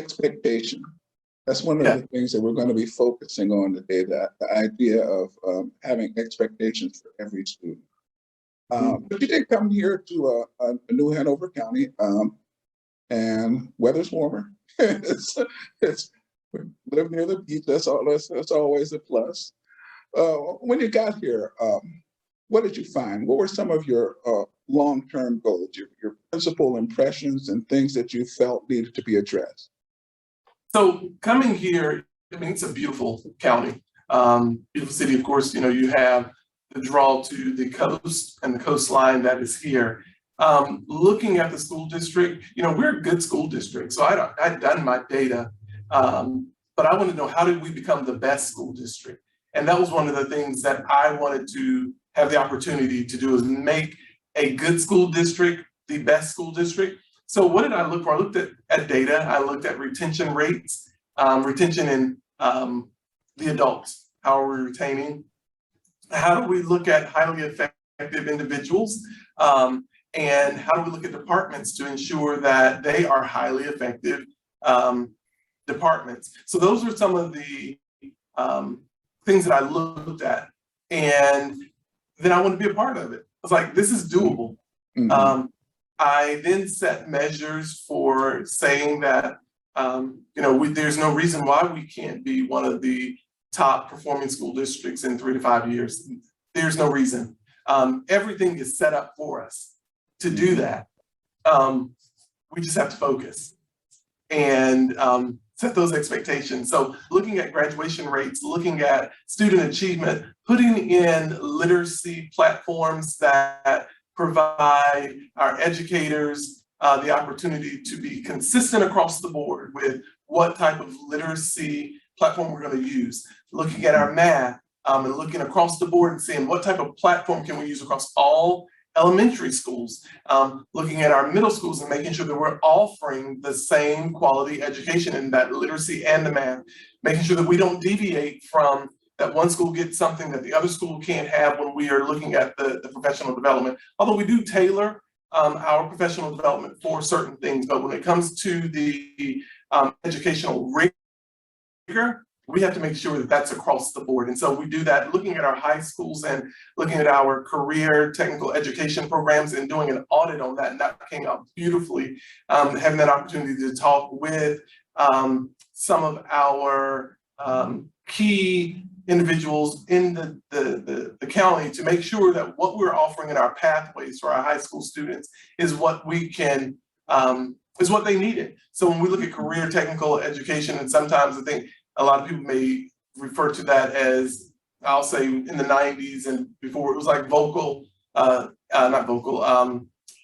expectation. That's one of Yeah. the things that we're going to be focusing on today, that the idea of having expectations for every student. But you did come here to New Hanover County, and weather's warmer. it's we live near the beach. That's always a plus. When you got here, what did you find? What were some of your long-term goals, your principal impressions, and things that you felt needed to be addressed? So coming here, I mean, it's a beautiful county, beautiful city. Of course, you know, you have the draw to the coast and the coastline that is here. Looking at the school district, you know, we're a good school district. So I'd done my data, but I wanted to know, how did we become the best school district? And that was one of the things that I wanted to have the opportunity to do, is make a good school district the best school district. So what did I look for? I looked at data. I looked at retention rates, retention in the adults. How are we retaining? How do we look at highly effective individuals? And how do we look at departments to ensure that they are highly effective departments? So those are some of the things that I looked at. And then I wanted to be a part of it. I was like, this is doable. Mm-hmm. I then set measures for saying that, you know, there's no reason why we can't be one of the top performing school districts in 3 to 5 years. There's no reason. Everything is set up for us to do that. We just have to focus and set those expectations. So looking at graduation rates, looking at student achievement, putting in literacy platforms that provide our educators the opportunity to be consistent across the board with what type of literacy platform we're going to use. Looking at our math and looking across the board and seeing what type of platform can we use across all elementary schools. Looking at our middle schools and making sure that we're offering the same quality education in that literacy and the math. Making sure that we don't deviate from that one school gets something that the other school can't have when we are looking at the professional development. Although we do tailor our professional development for certain things, but when it comes to the educational rigor, we have to make sure that that's across the board. And so we do that looking at our high schools and looking at our career technical education programs and doing an audit on that. And that came out beautifully, having that opportunity to talk with some of our key individuals in the county to make sure that what we're offering in our pathways for our high school students is what we can, is what they needed. So when we look at career technical education, and sometimes I think a lot of people may refer to that as, I'll say in the 90s and before, it was like vocal, not vocal,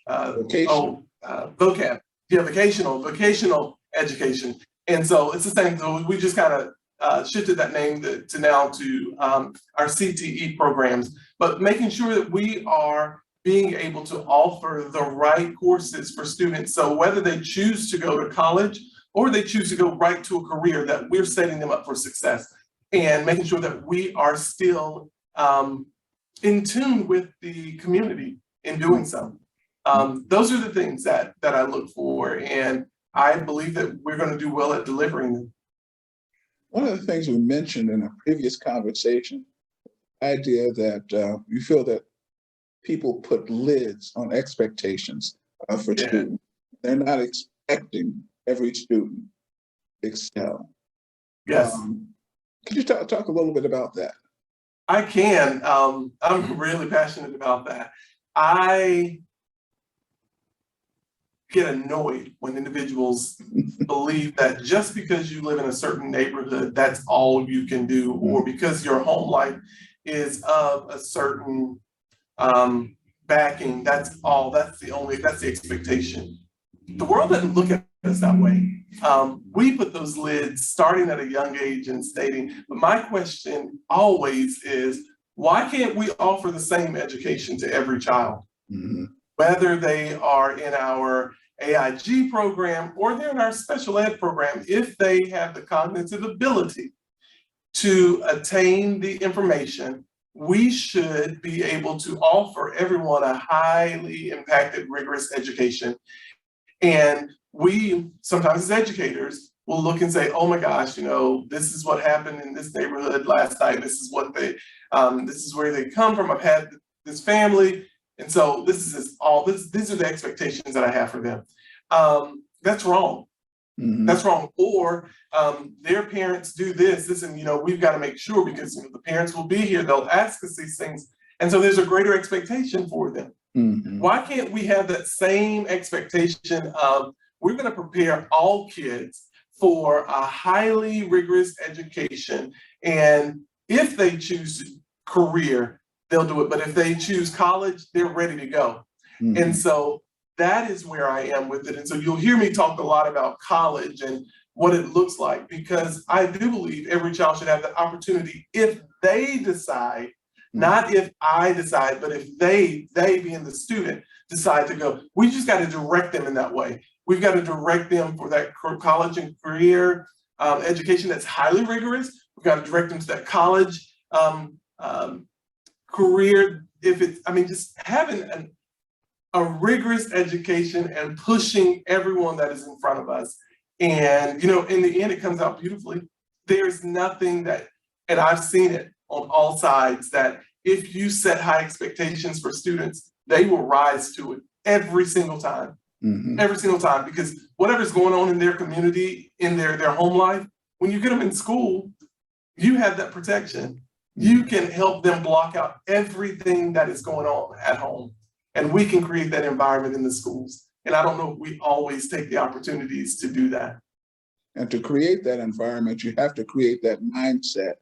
vocab. Yeah, vocational education. And so it's the same, so we just kind of shifted that name to now to our CTE programs, but making sure that we are being able to offer the right courses for students. So whether they choose to go to college or they choose to go right to a career, that we're setting them up for success and making sure that we are still in tune with the community in doing so. Those are the things that I look for, and I believe that we're going to do well at delivering them. One of the things we mentioned in a previous conversation, the idea that you feel that people put lids on expectations for students. They're not expecting every student excel. Yes. Could you talk a little bit about that? I can. I'm really passionate about that. I get annoyed when individuals believe that just because you live in a certain neighborhood, that's all you can do, or because your home life is of a certain backing, that's the expectation. The world doesn't look at us that way. We put those lids starting at a young age and stating, but my question always is, why can't we offer the same education to every child? Whether they are in our AIG program or they're in our special ed program, if they have the cognitive ability to attain the information, we should be able to offer everyone a highly impacted, rigorous education. And we sometimes as educators will look and say, oh my gosh, you know, this is what happened in this neighborhood last night. This is what this is where they come from. I've had this family. And so these are the expectations that I have for them. That's wrong. Mm-hmm. That's wrong. Or their parents do this, and, you know, we've got to make sure, because, you know, the parents will be here, they'll ask us these things. And so there's a greater expectation for them. Mm-hmm. Why can't we have that same expectation of, we're going to prepare all kids for a highly rigorous education, and if they choose career, they'll do it. But if they choose college, they're ready to go. Mm-hmm. And so that is where I am with it. And so you'll hear me talk a lot about college and what it looks like, because I do believe every child should have the opportunity, if they decide, not if I decide, but if they being the student, decide to go. We just got to direct them in that way. We've got to direct them for that college and career education that's highly rigorous. We've got to direct them to that college career. If it's, I mean, just having a rigorous education and pushing everyone that is in front of us. And, you know, in the end, it comes out beautifully. There's nothing that, and I've seen it on all sides, that if you set high expectations for students, they will rise to it every single time. Mm-hmm. Every single time, because whatever's going on in their community, in their home life, when you get them in school, you have that protection. You can help them block out everything that is going on at home. And we can create that environment in the schools. And I don't know if we always take the opportunities to do that. And to create that environment, you have to create that mindset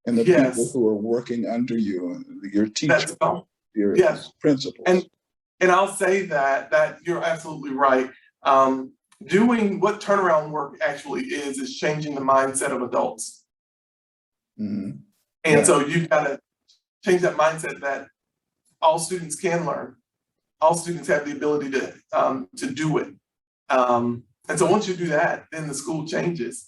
in the Yes. people who are working under you, your teachers, your yes. principals. And I'll say that you're absolutely right. Doing what turnaround work actually is changing the mindset of adults. Mm-hmm. And so you've got to change that mindset that all students can learn. All students have the ability to do it. And so once you do that, then the school changes.